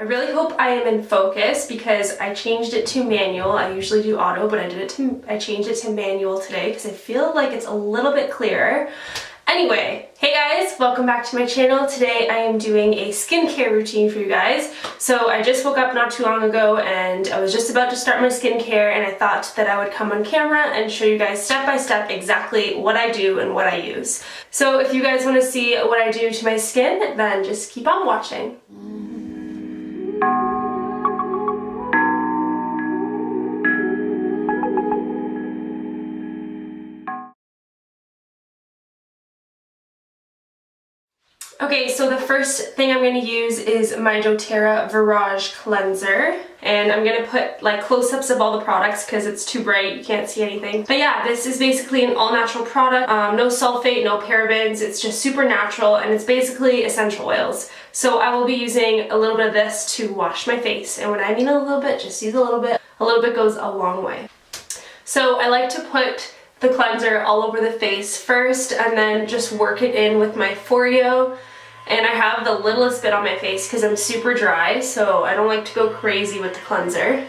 I really hope I am in focus because I changed it to manual. I usually do auto, but I changed it to manual today because I feel like it's a little bit clearer. Anyway, hey guys, welcome back to my channel. Today I am doing a skincare routine for you guys. So I just woke up not too long ago and I was just about to start my skincare, and I thought that I would come on camera and show you guys step by step exactly what I do and what I use. So if you guys want to see what I do to my skin, then just keep on watching. Okay, so the first thing I'm going to use is my doTerra Verage cleanser, and I'm going to put like close-ups of all the products because it's too bright, you can't see anything. But yeah, this is basically an all-natural product, no sulfate, no parabens, it's just super natural, and it's basically essential oils. So I will be using a little bit of this to wash my face, and when I mean a little bit, just use a little bit. A little bit goes a long way. So I like to put the cleanser all over the face first and then just work it in with my Foreo. And I have the littlest bit on my face because I'm super dry, so I don't like to go crazy with the cleanser.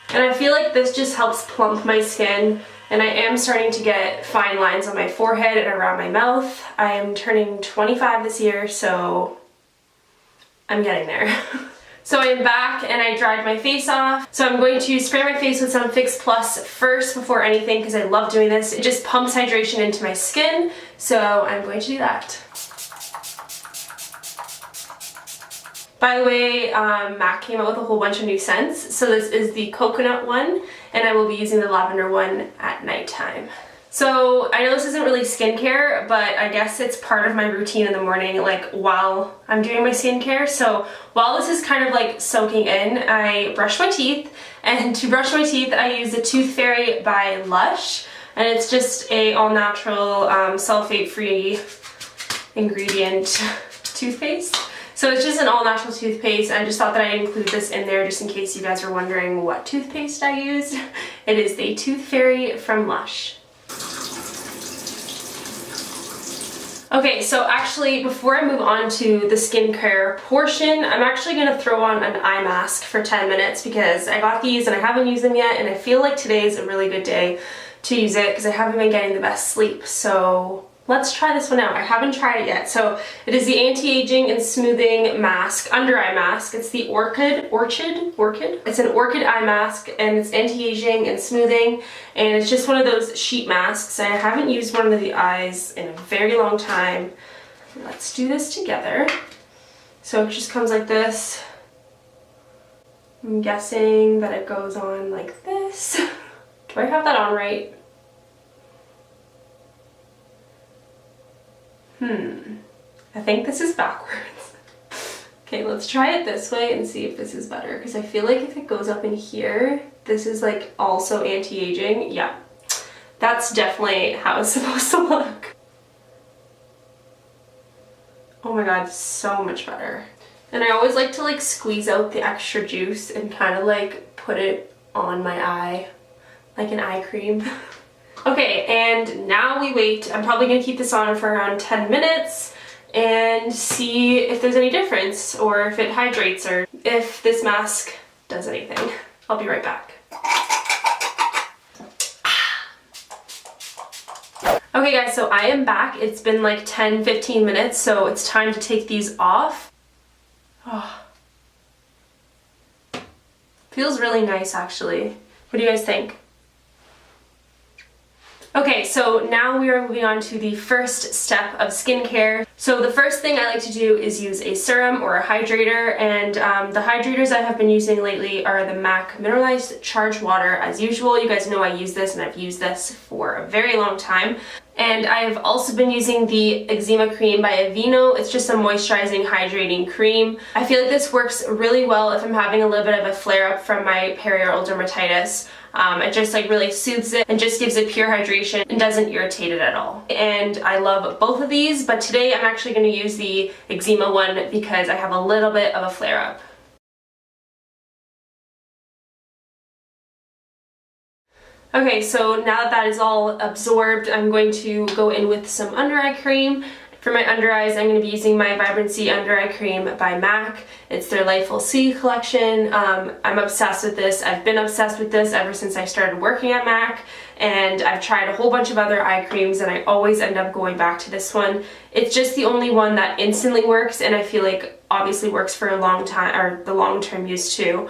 And I feel like this just helps plump my skin, and I am starting to get fine lines on my forehead and around my mouth. I am turning 25 this year, so I'm getting there. So I am back and I dried my face off. So I'm going to spray my face with some Fix Plus first before anything because I love doing this. It just pumps hydration into my skin, so I'm going to do that. By the way, MAC came out with a whole bunch of new scents. So this is the coconut one, and I will be using the lavender one at nighttime. So I know this isn't really skincare, but I guess it's part of my routine in the morning, like while I'm doing my skincare. So while this is kind of like soaking in, I brush my teeth, and to brush my teeth I use the Tooth Fairy by LUSH, and it's just a all-natural sulfate-free ingredient toothpaste. So it's just an all-natural toothpaste. I just thought that I'd include this in there just in case you guys were wondering what toothpaste I use. It is the Tooth Fairy from LUSH. Okay, so actually before I move on to the skincare portion, I'm actually going to throw on an eye mask for 10 minutes because I got these and I haven't used them yet, and I feel like today is a really good day to use it because I haven't been getting the best sleep. So let's try this one out. I haven't tried it yet. So it is the anti-aging and smoothing mask, under eye mask. It's the Orchid. It's an orchid eye mask, and it's anti-aging and smoothing, and it's just one of those sheet masks. I haven't used one of the eyes in a very long time. Let's do this together. So it just comes like this. I'm guessing that it goes on like this. Do I have that on right? I think this is backwards. Okay, let's try it this way and see if this is better, because I feel like if it goes up in here, this is like also anti-aging. Yeah, that's definitely how it's supposed to look. Oh my god, so much better. And I always like to like squeeze out the extra juice and kind of like put it on my eye, like an eye cream. Okay, and now we wait. I'm probably going to keep this on for around 10 minutes and see if there's any difference, or if it hydrates, or if this mask does anything. I'll be right back. Okay guys, so I am back. It's been like 10-15 minutes, so it's time to take these off. Oh. Feels really nice actually. What do you guys think? Okay, so now we are moving on to the first step of skincare. So the first thing I like to do is use a serum or a hydrator, and the hydrators I have been using lately are the MAC Mineralized Charged Water as usual. You guys know I use this, and I've used this for a very long time. And I've also been using the Exzema Cream by Aveno. It's just a moisturizing, hydrating cream. I feel like this works really well if I'm having a little bit of a flare-up from my perioral dermatitis. It just like really soothes it and just gives it pure hydration and doesn't irritate it at all. And I love both of these, but today I'm actually going to use the Exzema one because I have a little bit of a flare-up. Okay, so now that that is all absorbed, I'm going to go in with some under eye cream. For my under eyes, I'm going to be using my Vibrancy Under Eye Cream by MAC. It's their Lightful C collection. I'm obsessed with this. I've been obsessed with this ever since I started working at MAC, and I've tried a whole bunch of other eye creams and I always end up going back to this one. It's just the only one that instantly works, and I feel like obviously works for a long time, or the long-term use too.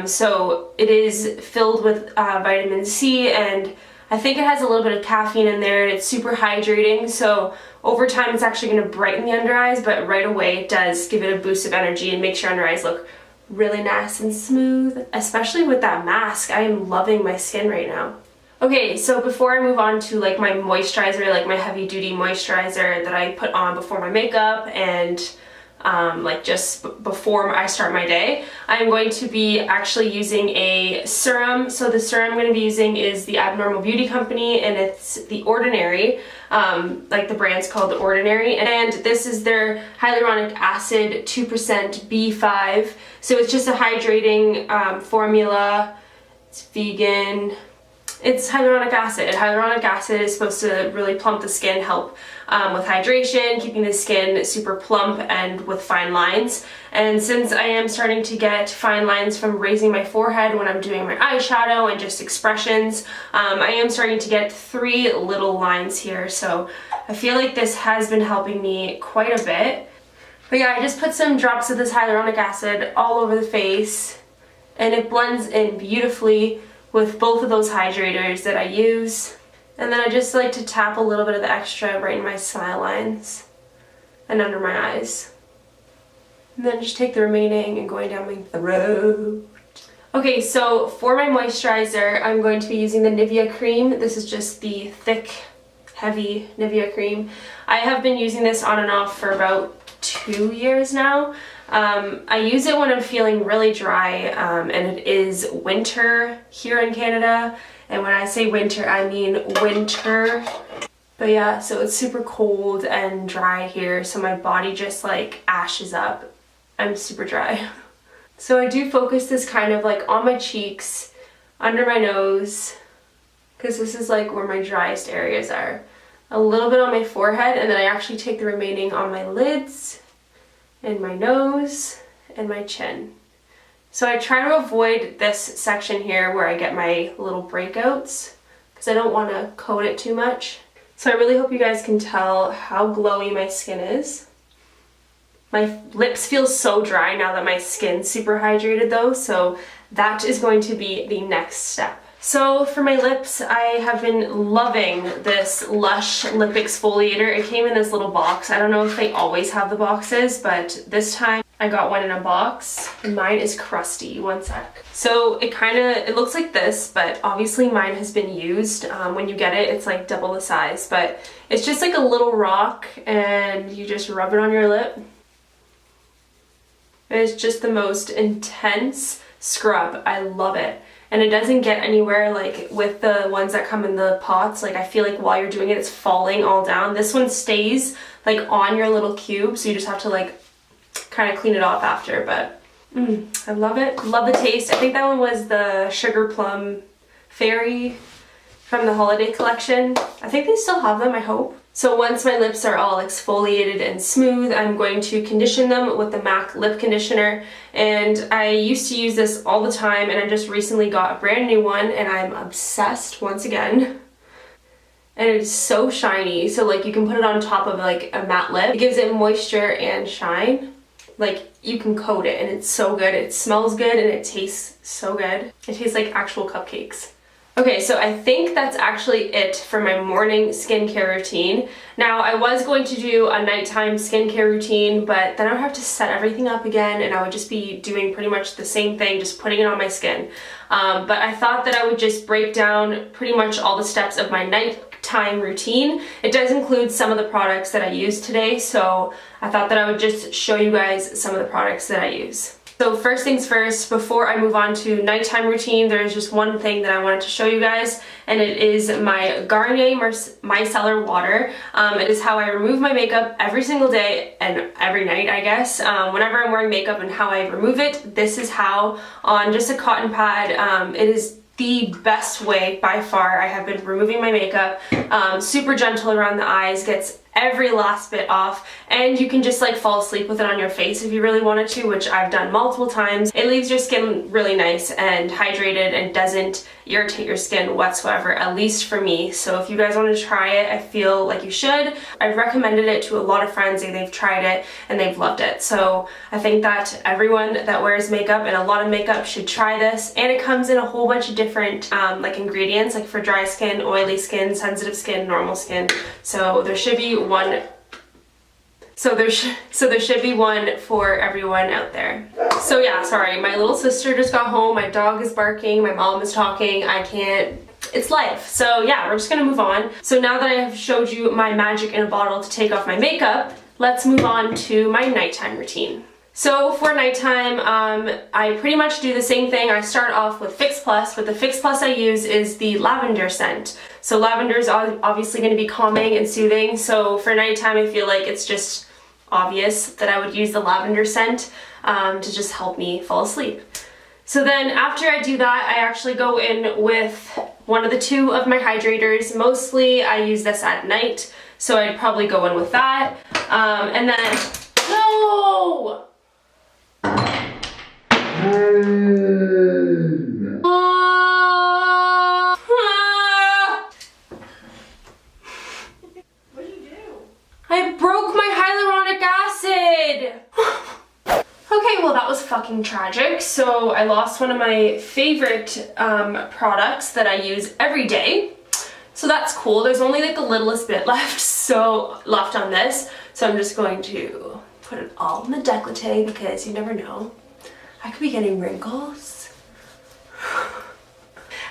So it is filled with vitamin C, and I think it has a little bit of caffeine in there, and it's super hydrating, so over time it's actually going to brighten the under eyes, but right away it does give it a boost of energy and makes your under eyes look really nice and smooth, especially with that mask. I am loving my skin right now. Okay, so before I move on to like my moisturizer, like my heavy duty moisturizer that I put on before my makeup and like just before I start my day, I'm going to be actually using a serum. So the serum I'm going to be using is the Abnormal Beauty Company, and it's The Ordinary. Like the brand's called The Ordinary, and this is their Hyaluronic Acid 2% B5. So it's just a hydrating formula. It's vegan. It's hyaluronic acid. Hyaluronic acid is supposed to really plump the skin, help with hydration, keeping the skin super plump and with fine lines. And since I am starting to get fine lines from raising my forehead when I'm doing my eyeshadow and just expressions, I am starting to get 3 little lines here. So I feel like this has been helping me quite a bit. But yeah, I just put some drops of this hyaluronic acid all over the face, and it blends in beautifully with both of those hydrators that I use. And then I just like to tap a little bit of the extra right in my smile lines and under my eyes. And then just take the remaining and going down my throat. Okay, so for my moisturizer, I'm going to be using the Nivea Cream. This is just the thick, heavy Nivea Cream. I have been using this on and off for about 2 years now. I use it when I'm feeling really dry, and it is winter here in Canada, and when I say winter I mean winter. But yeah, so it's super cold and dry here, so my body just like ashes up. I'm super dry. So I do focus this kind of like on my cheeks, under my nose, because this is like where my driest areas are. A little bit on my forehead, and then I actually take the remaining on my lids and my nose and my chin. So I try to avoid this section here where I get my little breakouts because I don't want to coat it too much. So I really hope you guys can tell how glowy my skin is. My lips feel so dry now that my skin's super hydrated though, so that is going to be the next step. So for my lips, I have been loving this LUSH lip exfoliator. It came in this little box. I don't know if they always have the boxes, but this time I got one in a box, and mine is crusty. One sec. So it looks like this, but obviously mine has been used. When you get it, it's like double the size, but it's just like a little rock, and you just rub it on your lip. And it's just the most intense scrub. I love it. And it doesn't get anywhere like with the ones that come in the pots. Like I feel like while you're doing it, it's falling all down. This one stays like on your little cube, so you just have to like kind of clean it off after. But I love it. Love the taste. I think that one was the Sugar Plum Fairy from the holiday collection. I think they still have them, I hope. So once my lips are all exfoliated and smooth, I'm going to condition them with the MAC lip conditioner. And I used to use this all the time, and I just recently got a brand new one, and I'm obsessed once again. And it's so shiny, so like you can put it on top of like a matte lip. It gives it moisture and shine. Like you can coat it, and it's so good. It smells good and it tastes so good. It tastes like actual cupcakes. Okay, so I think that's actually it for my morning skincare routine. Now, I was going to do a nighttime skincare routine, but then I would have to set everything up again, and I would just be doing pretty much the same thing, just putting it on my skin. But I thought that I would just break down pretty much all the steps of my nighttime routine. It does include some of the products that I used today, so I thought that I would just show you guys some of the products that I use. So first things first, before I move on to nighttime routine, there is just one thing that I wanted to show you guys, and it is my Garnier Micellar water. It is how I remove my makeup every single day and every night, I guess. Whenever I'm wearing makeup and how I remove it, this is how, on just a cotton pad. It is the best way by far I have been removing my makeup. Super gentle around the eyes, gets every last bit off, and you can just like fall asleep with it on your face if you really wanted to, which I've done multiple times. It leaves your skin really nice and hydrated and doesn't irritate your skin whatsoever, at least for me. So if you guys want to try it, I feel like you should. I've recommended it to a lot of friends and they've tried it and they've loved it. So I think that everyone that wears makeup and a lot of makeup should try this, and it comes in a whole bunch of different like ingredients, like for dry skin, oily skin, sensitive skin, normal skin. So there should be one. So there should be one for everyone out there. So yeah, sorry, my little sister just got home, my dog is barking, my mom is talking, I can't, it's life. So yeah, we're just gonna move on. So now that I have showed you my magic in a bottle to take off my makeup, let's move on to my nighttime routine. So for nighttime, I pretty much do the same thing. I start off with Fix Plus, but the Fix Plus I use is the lavender scent. So lavender is obviously going to be calming and soothing. So for nighttime, I feel like it's just obvious that I would use the lavender scent to just help me fall asleep. So then after I do that, I actually go in with one of the two of my hydrators. Mostly I use this at night, so I'd probably go in with that. And then, no! What did you do? I broke my hyaluronic acid! Okay, well that was fucking tragic. So I lost one of my favorite products that I use every day. So that's cool. There's only like the littlest bit left on this. So I'm just going to put it all in the décolleté because you never know. I could be getting wrinkles.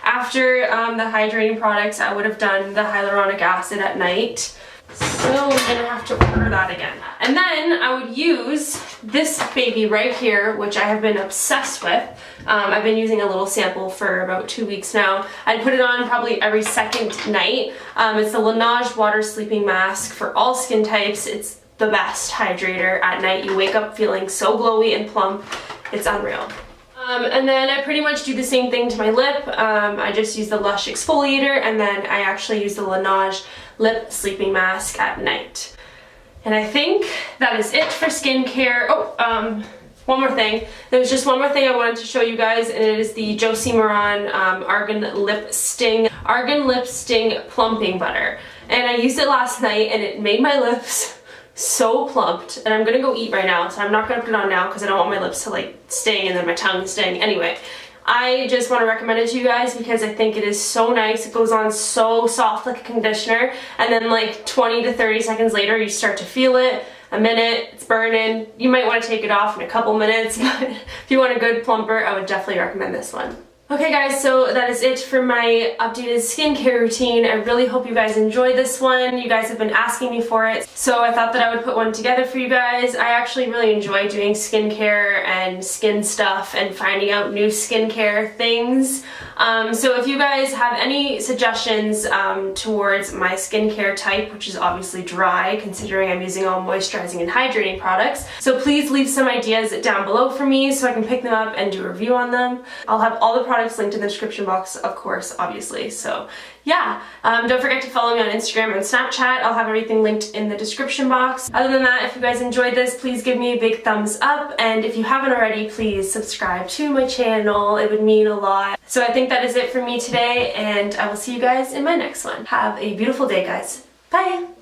After the hydrating products, I would have done the hyaluronic acid at night. So I'm gonna have to order that again. And then I would use this baby right here, which I have been obsessed with. I've been using a little sample for about 2 weeks now. I'd put it on probably every second night. It's the Laneige Water Sleeping Mask for all skin types. It's the best hydrator at night. You wake up feeling so glowy and plump. It's unreal. And then I pretty much do the same thing to my lip. I just use the LUSH exfoliator, and then I actually use the Laneige lip sleeping mask at night. And I think that is it for skincare. Oh, one more thing. There's just one more thing I wanted to show you guys, and it is the Josie Maran Argan Lip Sting Plumping Butter. And I used it last night, and it made my lips so plumped. And I'm gonna go eat right now, so I'm not gonna put it on now because I don't want my lips to like sting and then my tongue sting. Anyway, I just want to recommend it to you guys because I think it is so nice. It goes on so soft like a conditioner, and then like 20 to 30 seconds later you start to feel it. A minute, it's burning. You might want to take it off in a couple minutes, but if you want a good plumper, I would definitely recommend this one. Okay guys, so that is it for my updated skincare routine. I really hope you guys enjoyed this one. You guys have been asking me for it, so I thought that I would put one together for you guys. I actually really enjoy doing skincare and skin stuff and finding out new skincare things. So if you guys have any suggestions towards my skincare type, which is obviously dry, considering I'm using all moisturizing and hydrating products, so please leave some ideas down below for me so I can pick them up and do a review on them. I'll have all the products linked in the description box, of course, obviously. So yeah, don't forget to follow me on Instagram and Snapchat. I'll have everything linked in the description box. Other than that, if you guys enjoyed this, please give me a big thumbs up, and if you haven't already, please subscribe to my channel. It would mean a lot. So I think that is it for me today, and I will see you guys in my next one. Have a beautiful day, guys. Bye!